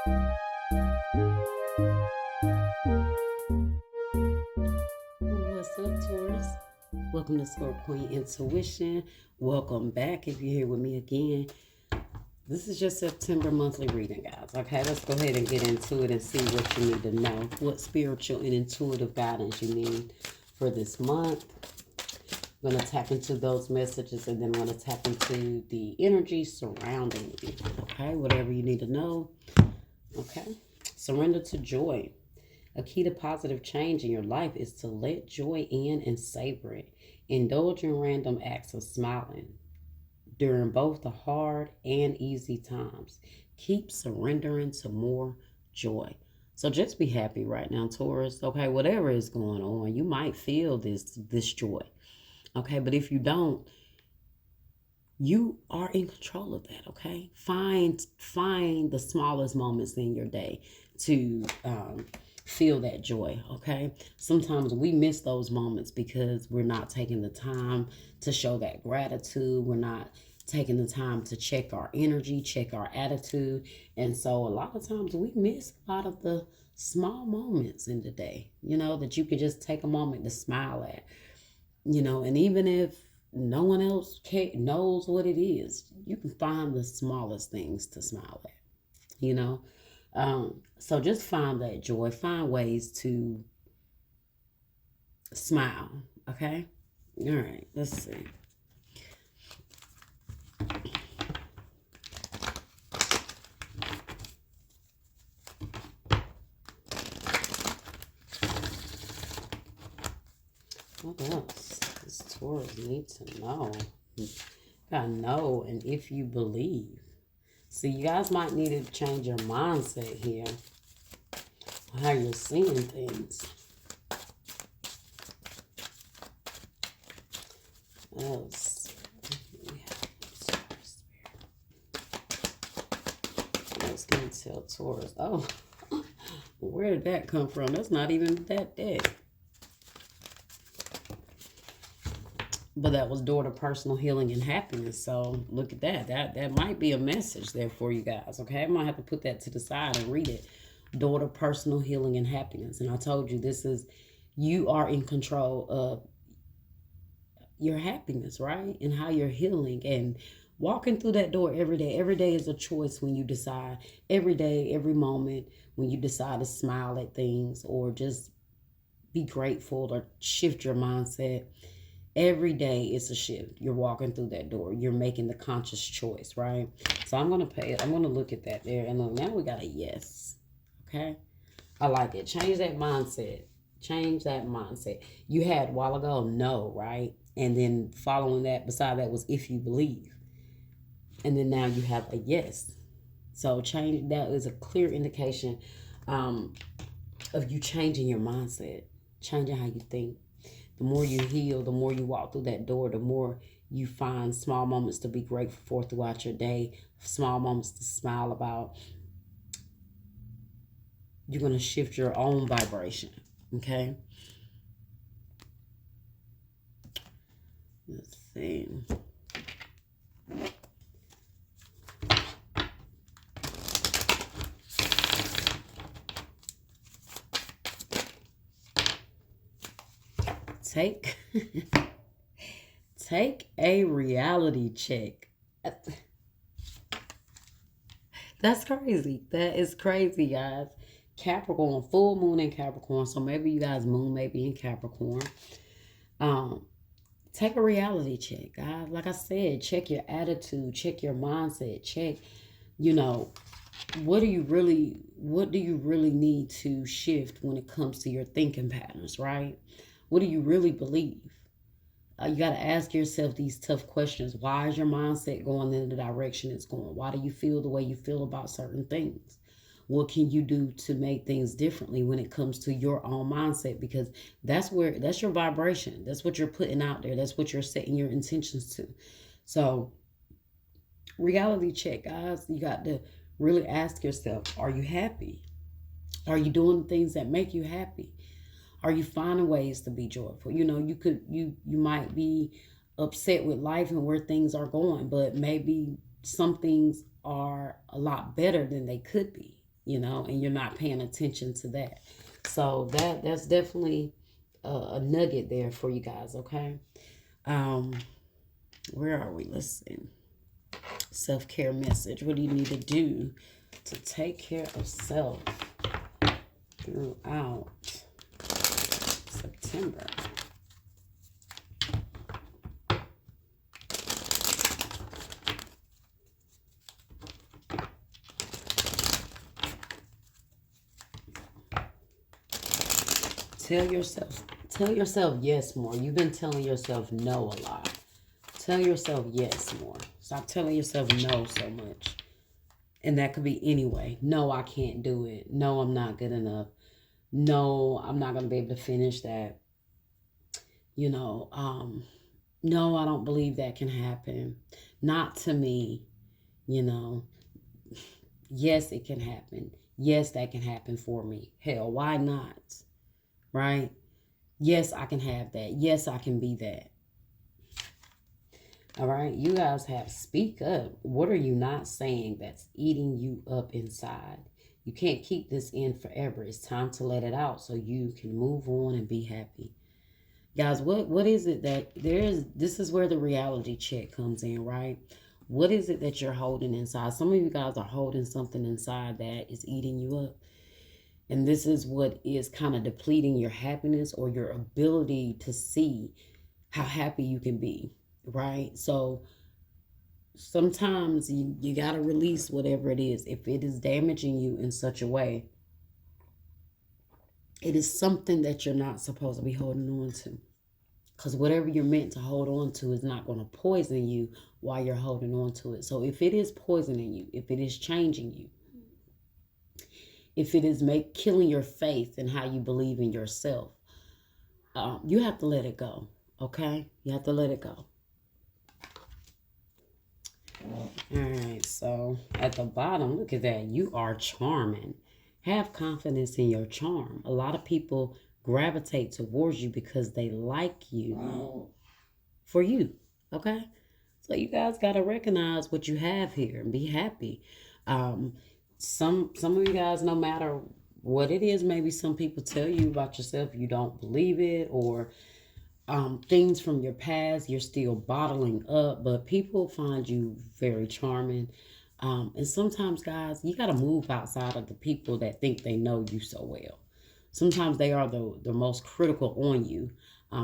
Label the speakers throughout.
Speaker 1: What's up, Taurus? Welcome to Scorpio Queen Intuition. Welcome back if you're here with me again. This is your September monthly reading, guys. Okay, let's go ahead and get into it and see what you need to know. What spiritual and intuitive guidance you need for this month. I'm going to tap into those messages and then I'm going to tap into the energy surrounding you. Okay, whatever you need to know. Okay, surrender to joy. A key to positive change in your life is to let joy in and savor it. Indulge in random acts of smiling during both the hard and easy times. Keep surrendering to more joy. So just be happy right now, Taurus. Okay, whatever is going on, you might feel this joy. Okay, but if you don't, you are in control of that. Okay, find the smallest moments in your day to feel that joy. Okay, sometimes we miss those moments because we're not taking the time to show that gratitude. We're not taking the time to check our energy, check our attitude, and so a lot of times we miss a lot of the small moments in the day, that you could just take a moment to smile at, and even if no one else knows what it is, you can find the smallest things to smile at. So just find that joy. Find ways to smile. Okay? All right. Let's see. What else does Taurus need to know? I know, and if you believe. So you guys might need to change your mindset here. How you're seeing things. What else? Let's get tell Taurus. Oh, where did that come from? That's not even that dead. But that was door to personal healing and happiness. So look at that. That might be a message there for you guys. Okay, I might have to put that to the side and read it. Door to personal healing and happiness. And I told you you are in control of your happiness, right? And how you're healing and walking through that door every day. Every day is a choice when you decide. Every day, every moment when you decide to smile at things or just be grateful or shift your mindset. Every day is a shift. You're walking through that door. You're making the conscious choice, right? So I'm going to look at that there. And look, now we got a yes. Okay? I like it. Change that mindset. Change that mindset. You had a while ago, no, right? And then following that, beside that was if you believe. And then now you have a yes. So change, that is a clear indication of you changing your mindset. Changing how you think. The more you heal, the more you walk through that door, the more you find small moments to be grateful for throughout your day, small moments to smile about. You're going to shift your own vibration, okay? Let's see. Take a reality check. That's crazy. That is crazy, guys. Capricorn, full moon in Capricorn. So maybe you guys' moon may be in Capricorn. Take a reality check, guys. Like I said, check your attitude, check your mindset, check, what do you really need to shift when it comes to your thinking patterns, right? What do you really believe? You got to ask yourself these tough questions. Why is your mindset going in the direction it's going? Why do you feel the way you feel about certain things? What can you do to make things differently when it comes to your own mindset? Because that's your vibration. That's what you're putting out there. That's what you're setting your intentions to. So reality check, guys. You got to really ask yourself, are you happy? Are you doing things that make you happy? Are you finding ways to be joyful? You might be upset with life and where things are going, but maybe some things are a lot better than they could be. you know, and you're not paying attention to that. So that's definitely a nugget there for you guys, okay? Where are we? Listen. Self-care message. What do you need to do to take care of self throughout September? Tell yourself yes more. You've been telling yourself no a lot. Tell yourself yes more. Stop telling yourself no so much. And that could be anyway. No, I can't do it. No, I'm not good enough. No, I'm not going to be able to finish that. You know, no, I don't believe that can happen. Not to me, you know. Yes, it can happen. Yes, that can happen for me. Hell, why not? Right? Yes, I can have that. Yes, I can be that. All right, you guys have speak up. What are you not saying that's eating you up inside? You can't keep this in forever. It's time to let it out so you can move on and be happy. Guys, what is it that this is where the reality check comes in, right? What is it that you're holding inside? Some of you guys are holding something inside that is eating you up. And this is what is kind of depleting your happiness or your ability to see how happy you can be, right? So sometimes you got to release whatever it is. If it is damaging you in such a way, it is something that you're not supposed to be holding on to. Because whatever you're meant to hold on to is not going to poison you while you're holding on to it. So if it is poisoning you, if it is changing you, if it is killing your faith and how you believe in yourself, you have to let it go, okay? You have to let it go. All right, so at the bottom, look at that. You are charming. Have confidence in your charm. A lot of people gravitate towards you because they like you for you, okay? So you guys got to recognize what you have here and be happy. Some of you guys, no matter what it is, maybe some people tell you about yourself, you don't believe it, or things from your past you're still bottling up, but people find you very charming. And sometimes, guys, you got to move outside of the people that think they know you so well. Sometimes they are the most critical on you,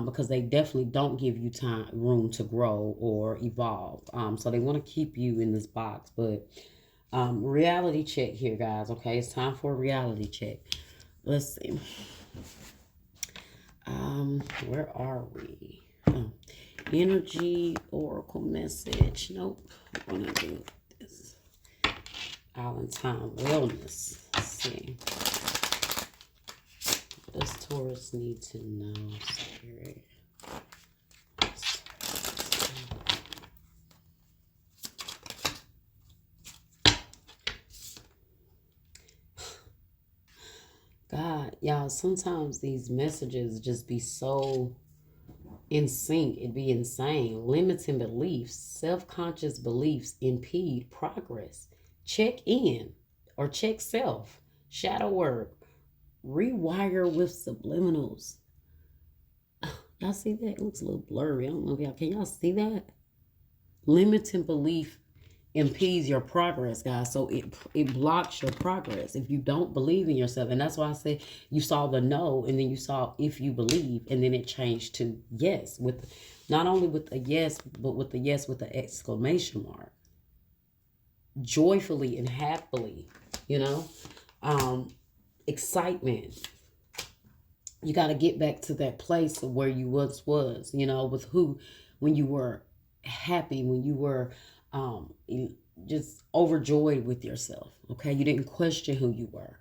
Speaker 1: because they definitely don't give you room to grow or evolve. So they want to keep you in this box. But reality check here, guys. Okay, it's time for a reality check. Let's see. Where are we? Energy oracle message. Nope. I'm gonna do this. Island time wellness. Let's see. What does Taurus need to know, Spirit? God, y'all, sometimes these messages just be so in sync. It'd be insane. Limiting beliefs, self-conscious beliefs impede progress. Check in or check self. Shadow work. Rewire with subliminals. Y'all see that? It looks a little blurry. I don't know if y'all, can y'all see that? Limiting belief impedes your progress, guys. So it blocks your progress if you don't believe in yourself. And that's why I say you saw the no, and then you saw if you believe, and then it changed to yes, with not only with a yes, but with the yes with the exclamation mark. Joyfully and happily, you know. Excitement. You got to get back to that place of where you once was, you know, with when you were happy, when you were just overjoyed with yourself. Okay, you didn't question who you were.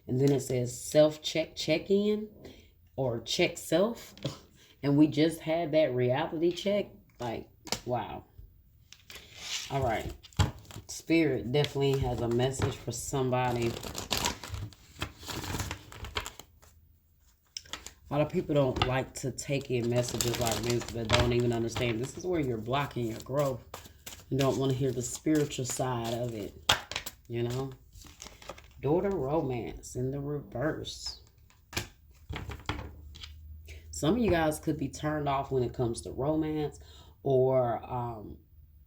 Speaker 1: And then it says check in or check self, and we just had that reality check. Like, wow. All right, Spirit definitely has a message for somebody. A lot of people don't like to take in messages like this, but don't even understand. This is where you're blocking your growth. You don't want to hear the spiritual side of it, you know. Daughter romance in the reverse. Some of you guys could be turned off when it comes to romance, or,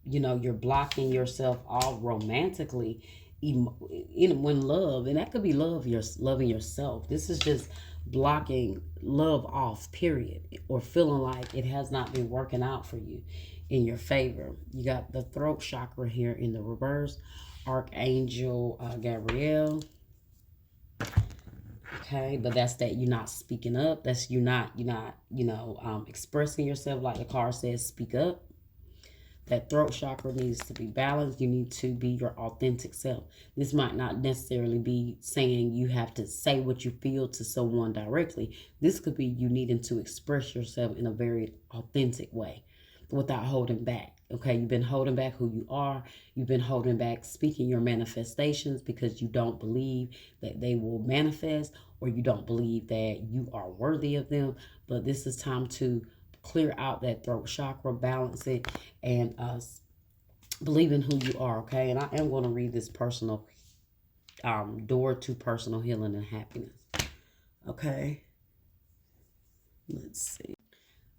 Speaker 1: you know, you're blocking yourself off romantically when love, and that could be loving yourself. This is just blocking love off, period, or feeling like it has not been working out for you in your favor. You got the throat chakra here in the reverse. Archangel Gabriel. Okay, but that's that you're not speaking up. That's you're not, expressing yourself like the card says, speak up. That throat chakra needs to be balanced. You need to be your authentic self. This might not necessarily be saying you have to say what you feel to someone directly. This could be you needing to express yourself in a very authentic way without holding back. Okay, you've been holding back who you are. You've been holding back speaking your manifestations because you don't believe that they will manifest, or you don't believe that you are worthy of them. But this is time to clear out that throat chakra, balance it, and believe in who you are, okay? And I am going to read this personal door to personal healing and happiness, okay? Let's see.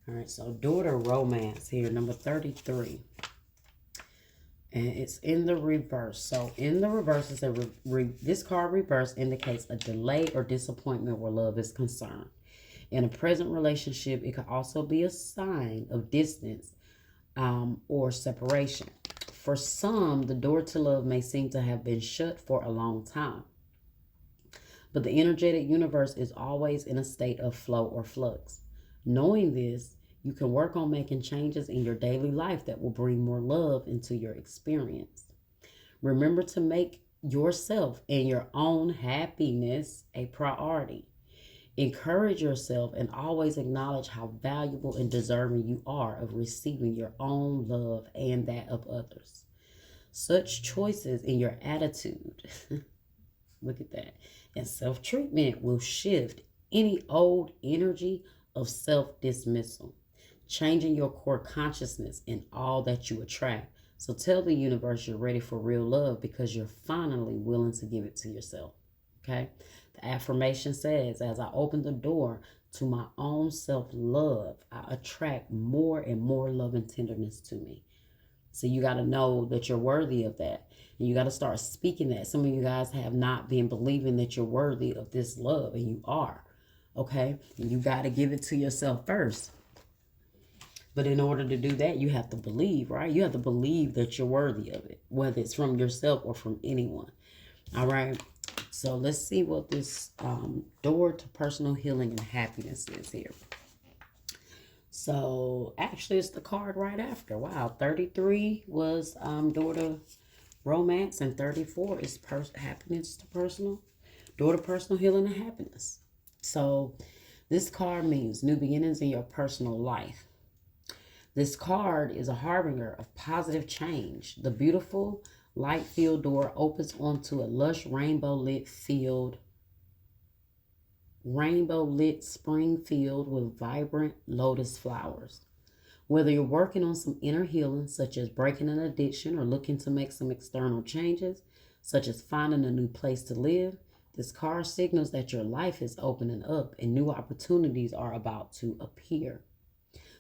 Speaker 1: All right, so daughter romance here, number 33. And it's in the reverse. So in the reverse, it's this card reverse indicates a delay or disappointment where love is concerned. In a present relationship, it could also be a sign of distance or separation. For some, the door to love may seem to have been shut for a long time. But the energetic universe is always in a state of flow or flux. Knowing this, you can work on making changes in your daily life that will bring more love into your experience. Remember to make yourself and your own happiness a priority. Encourage yourself and always acknowledge how valuable and deserving you are of receiving your own love and that of others. Such choices in your attitude, look at that, and self-treatment will shift any old energy of self-dismissal, changing your core consciousness in all that you attract. So tell the universe you're ready for real love because you're finally willing to give it to yourself. Okay? The affirmation says, as I open the door to my own self-love, I attract more and more love and tenderness to me. So you got to know that you're worthy of that. And you got to start speaking that. Some of you guys have not been believing that you're worthy of this love, and you are. Okay? And you got to give it to yourself first. But in order to do that, you have to believe, right? You have to believe that you're worthy of it, whether it's from yourself or from anyone. All right? So let's see what this door to personal healing and happiness is here. So actually, it's the card right after. Wow, 33 was door to romance, and 34 is happiness to personal. Door to personal healing and happiness. So this card means new beginnings in your personal life. This card is a harbinger of positive change. The beautiful light-filled door opens onto a lush rainbow-lit spring field with vibrant lotus flowers. Whether you're working on some inner healing, such as breaking an addiction, or looking to make some external changes, such as finding a new place to live, this card signals that your life is opening up and new opportunities are about to appear.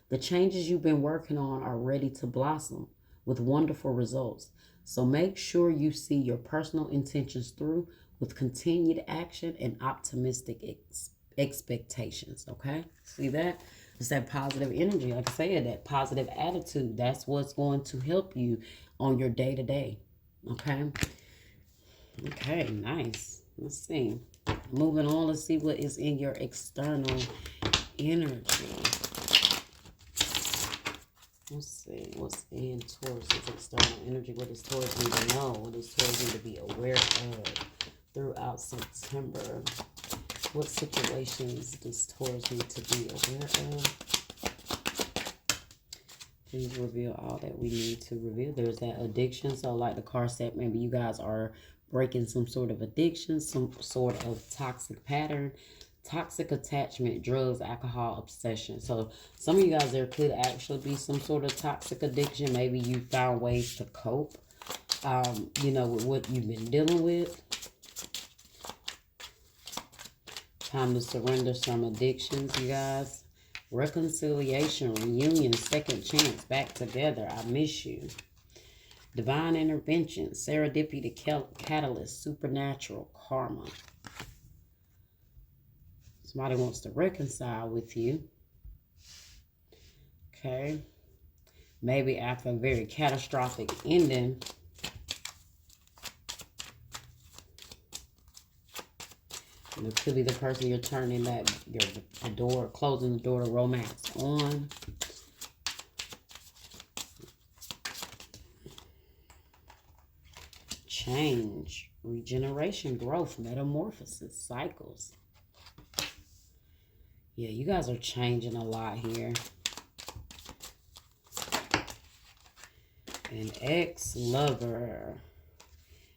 Speaker 1: The changes you've been working on are ready to blossom with wonderful results. So make sure you see your personal intentions through with continued action and optimistic expectations, okay? See that? It's that positive energy. Like I said, that positive attitude. That's what's going to help you on your day-to-day, okay? Okay, nice. Let's see. Moving on, let's see what is in your external energy. Let's see what's in Taurus's external energy. What does Taurus need to know? What does Taurus need to be aware of throughout September? What situations does Taurus need to be aware of? Please reveal all that we need to reveal. There's that addiction. So like the card said, maybe you guys are breaking some sort of addiction, some sort of toxic pattern, toxic attachment, drugs, alcohol, obsession. So some of you guys, there could actually be some sort of toxic addiction. Maybe you found ways to cope, you know, with what you've been dealing with. Time to surrender some addictions, you guys. Reconciliation, reunion, second chance, back together. I miss you. Divine intervention, serendipity, catalyst, supernatural, karma. Somebody wants to reconcile with you. Okay. Maybe after a very catastrophic ending. And it could be the person you're turning the door, closing the door to romance on. Change, regeneration, growth, metamorphosis, cycles. Yeah, you guys are changing a lot here. An ex-lover.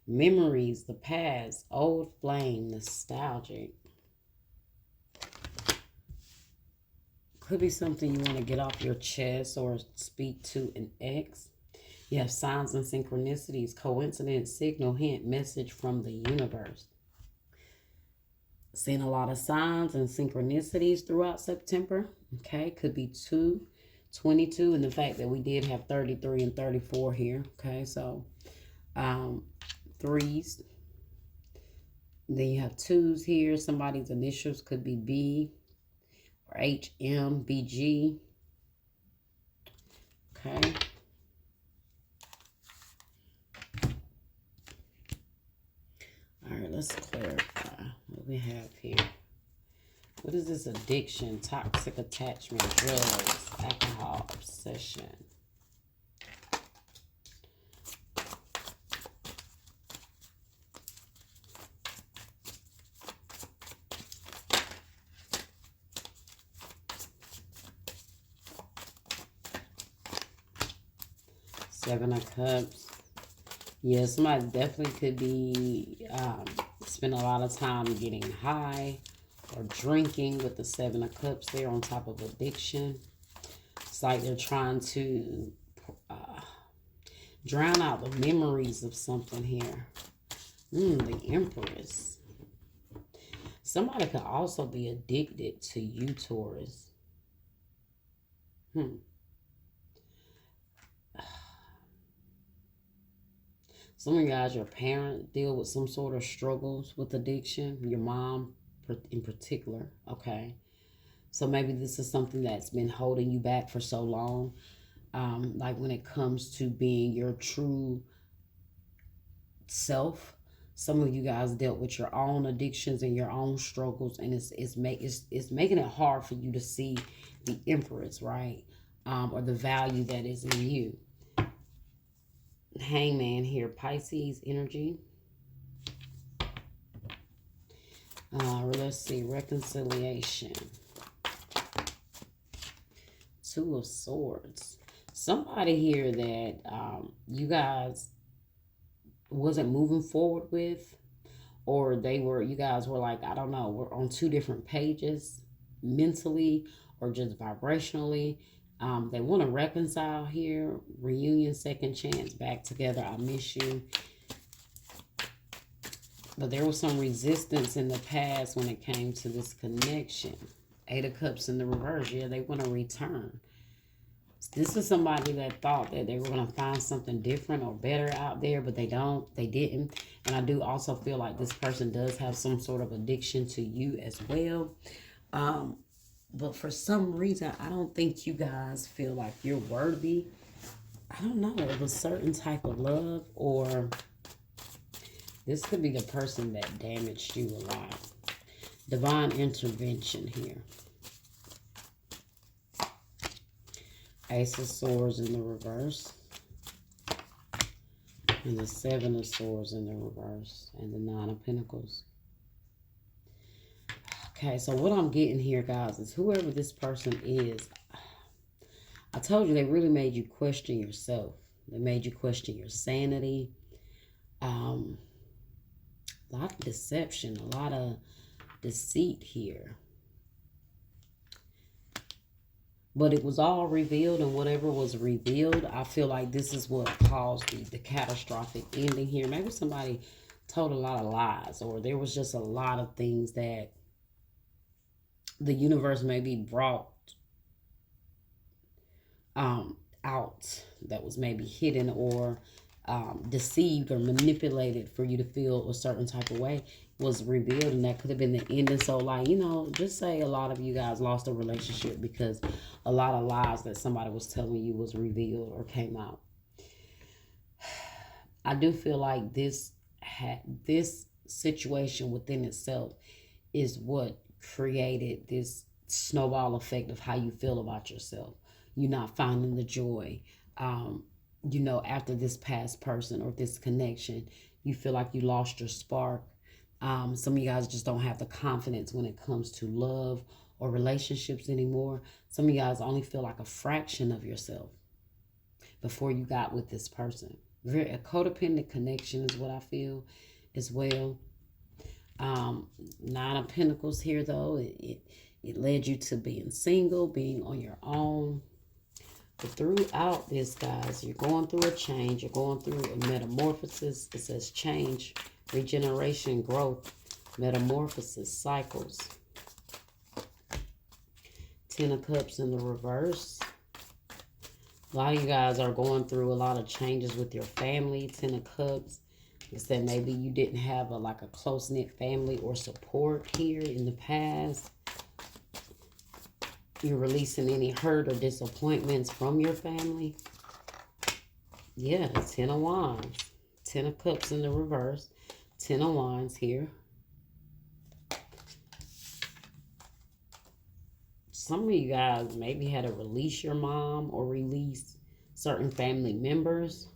Speaker 1: Memories, the past, old flame, nostalgic. Could be something you want to get off your chest or speak to an ex. You have signs and synchronicities, coincidence, signal, hint, message from the universe. Seeing a lot of signs and synchronicities throughout September. Okay, could be 22, and the fact that we did have 33 and 34 here. Okay, so threes. Then you have twos here. Somebody's initials could be B or HM, BG. Okay. All right, let's clarify what we have here. What is this addiction, toxic attachment, drugs, alcohol, obsession? Seven of Cups. Yeah, somebody definitely could be spend a lot of time getting high or drinking with the Seven of Cups there on top of addiction. It's like they're trying to drown out the memories of something here. The Empress. Somebody could also be addicted to you, Taurus. Some of you guys, your parent deal with some sort of struggles with addiction. Your mom in particular, okay? So maybe this is something that's been holding you back for so long. Like when it comes to being your true self. Some of you guys dealt with your own addictions and your own struggles, and it's making it hard for you to see the Empress, right? Or the value that is in you. Hangman here, Pisces energy. Let's see, reconciliation. Two of Swords. Somebody here that you guys wasn't moving forward with, or you guys were like, I don't know, we're on two different pages mentally or just vibrationally. They want to reconcile here. Reunion, second chance, back together. I miss you. But there was some resistance in the past when it came to this connection. Eight of Cups in the reverse. Yeah, they want to return. This is somebody that thought that they were going to find something different or better out there, but they don't. They didn't. And I do also feel like this person does have some sort of addiction to you as well. But for some reason, I don't think you guys feel like you're worthy. I don't know, of a certain type of love, or this could be the person that damaged you a lot. Divine intervention here. Ace of Swords in the reverse. And the Seven of Swords in the reverse. And the Nine of Pentacles. Okay, so what I'm getting here, guys, is whoever this person is, I told you they really made you question yourself. They made you question your sanity. A lot of deception, a lot of deceit here. But it was all revealed, and whatever was revealed, I feel like this is what caused the catastrophic ending here. Maybe somebody told a lot of lies, or there was just a lot of things that the universe maybe brought out that was maybe hidden, or deceived or manipulated for you to feel a certain type of way, was revealed, and that could have been the ending. So, like, you know, just say a lot of you guys lost a relationship because a lot of lies that somebody was telling you was revealed or came out. I do feel like this situation within itself is what created this snowball effect of how you feel about yourself. You're not finding the joy. You know, after this past person or this connection, you feel like you lost your spark. Some of you guys just don't have the confidence when it comes to love or relationships anymore. Some of you guys only feel like a fraction of yourself before you got with this person. A codependent connection is what I feel as well. Nine of Pentacles here, though. It led you to being single, being on your own. But throughout this, guys, you're going through a change. You're going through a metamorphosis. It says change, regeneration, growth, metamorphosis, cycles. 10 of Cups in the reverse. A lot of you guys are going through a lot of changes with your family. 10 of Cups. It's that maybe you didn't have a close-knit family or support here in the past. You're releasing any hurt or disappointments from your family. Yeah, 10 of Wands. 10 of Cups in the reverse. 10 of Wands here. Some of you guys maybe had to release your mom or release certain family members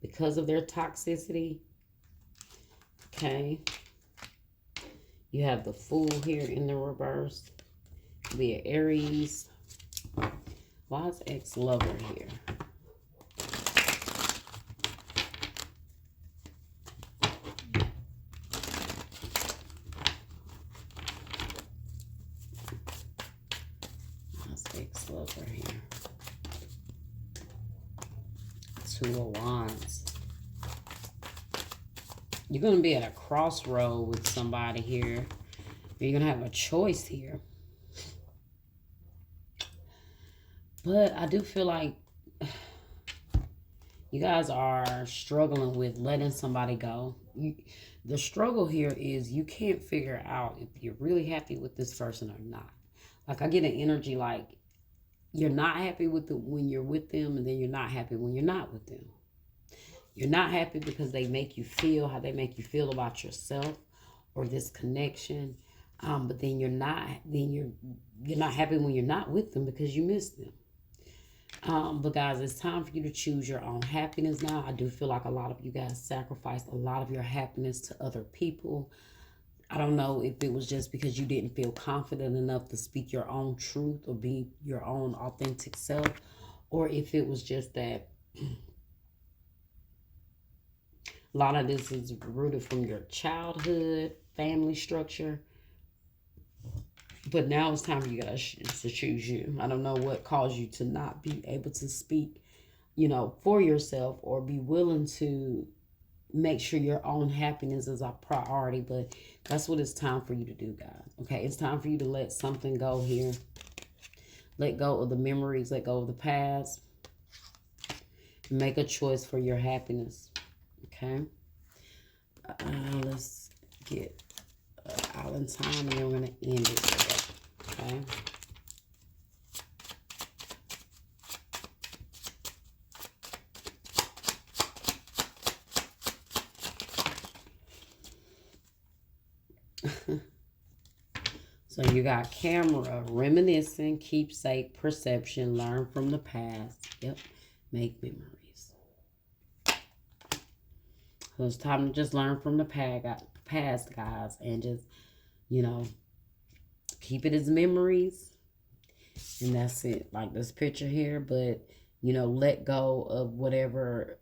Speaker 1: because of their toxicity. Okay. You have the Fool here in the reverse. Be an Aries. Why is ex-lover here? Why's ex-lover here? 2 of Wands. You're going to be at a crossroad with somebody here. You're going to have a choice here. But I do feel like you guys are struggling with letting somebody go. The struggle here is you can't figure out if you're really happy with this person or not. Like, I get an energy like you're not happy with it when you're with them, and then you're not happy when you're not with them. You're not happy because they make you feel how they make you feel about yourself or this connection. But then you're not happy when you're not with them because you miss them. But guys, it's time for you to choose your own happiness now. I do feel like a lot of you guys sacrificed a lot of your happiness to other people. I don't know if it was just because you didn't feel confident enough to speak your own truth or be your own authentic self, or if it was just that a lot of this is rooted from your childhood, family structure. But now it's time for you guys to choose you. I don't know what caused you to not be able to speak, you know, for yourself or be willing to make sure your own happiness is a priority. But that's what it's time for you to do, guys. Okay, it's time for you to let something go here. Let go of the memories. Let go of the past. Make a choice for your happiness. Okay. Let's get Island time, and then we're going to end it there. Okay. So you got camera, reminiscing, keepsake, perception, learn from the past. Yep. Make memories. So it's time to just learn from the past, guys, and just, you know, keep it as memories. And that's it. Like this picture here. But, you know, let go of whatever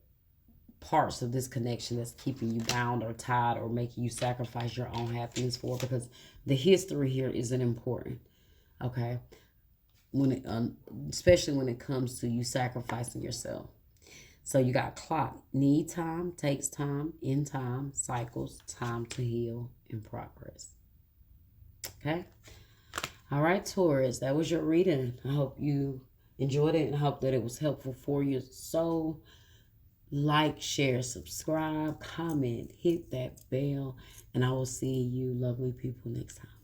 Speaker 1: parts of this connection that's keeping you bound or tied or making you sacrifice your own happiness for, because the history here isn't important. Okay, when it especially when it comes to you sacrificing yourself. So you got clock, need time, takes time, in time, cycles, time to heal, and progress. Okay. All right, Taurus, that was your reading. I hope you enjoyed it and I hope that it was helpful for you. So like, share, subscribe, comment, hit that bell, and I will see you lovely people next time.